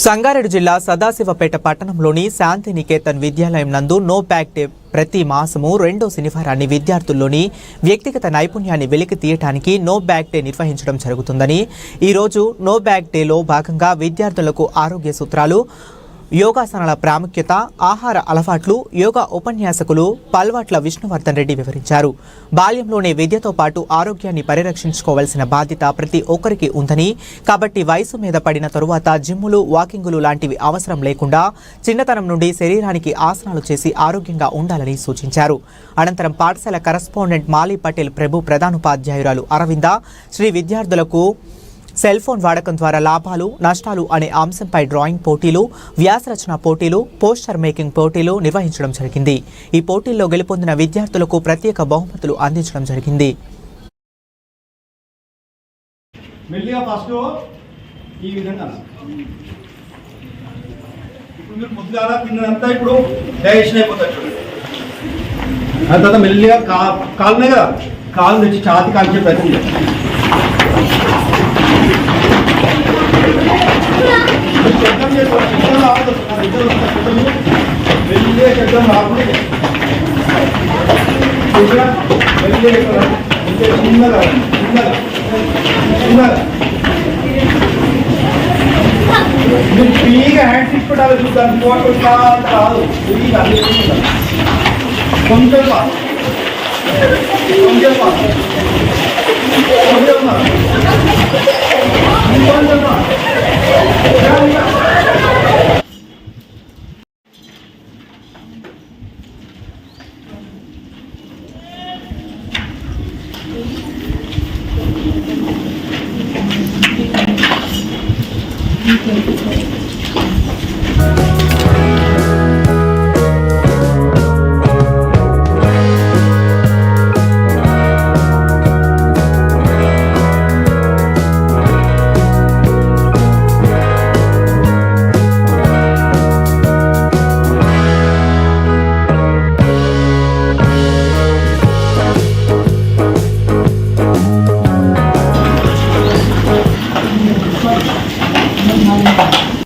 సంగారెడ్డి జిల్లా సదాశివపేట పట్టణంలోని శాంతినికేతన్ విద్యాలయం నందు నో బ్యాగ్ డే ప్రతి మాసము రెండో శనివారాన్ని విద్యార్థుల్లోని వ్యక్తిగత నైపుణ్యాన్ని వెలికి తీయడానికి నో బ్యాగ్ డే నిర్వహించడం జరుగుతుందని ఈ రోజు నో బ్యాగ్ డేలో భాగంగా విద్యార్థులకు ఆరోగ్య సూత్రాలు, యోగాసనాల ప్రాముఖ్యత, ఆహార అలవాట్లు యోగా ఉపన్యాసకులు పల్వాట్ల విష్ణువర్ధన్ రెడ్డి వివరించారు. బాల్యంలోనే విద్యతో పాటు ఆరోగ్యాన్ని పరిరక్షించుకోవాల్సిన బాధ్యత ప్రతి ఒక్కరికి ఉందని, కాబట్టి వయసు మీద పడిన తరువాత జిమ్ములు, వాకింగులు లాంటివి అవసరం లేకుండా చిన్నతనం నుండి శరీరానికి ఆసనాలు చేసి ఆరోగ్యంగా ఉండాలని సూచించారు. అనంతరం పాఠశాల కరస్పాండెంట్ మాలీ పటేల్ ప్రభు, ప్రధానోపాధ్యాయురాలు అరవింద శ్రీ విద్యార్థులకు సెల్ ఫోన్ వాడకం ద్వారా లాభాలు, నష్టాలు అనే అంశంపై డ్రాయింగ్ పోటీలు, వ్యాసరచన పోటీలు, పోస్టర్ మేకింగ్ పోటీలు నిర్వహించడం జరిగింది. ఈ పోటీల్లో గెలుపొందిన విద్యార్థులకు ప్రత్యేక బహుమతులు అందించడం జరిగింది. మెల్లిగా కాలునే కదా, కాలు తెచ్చి ఛాతి కాల్చే ప్రయత్నం ఫ్రీగా హ్యాండ్స్ ఇప్పటాలి చూద్దాం, రాదు ఫ్రీగా కొంచెం Thank you.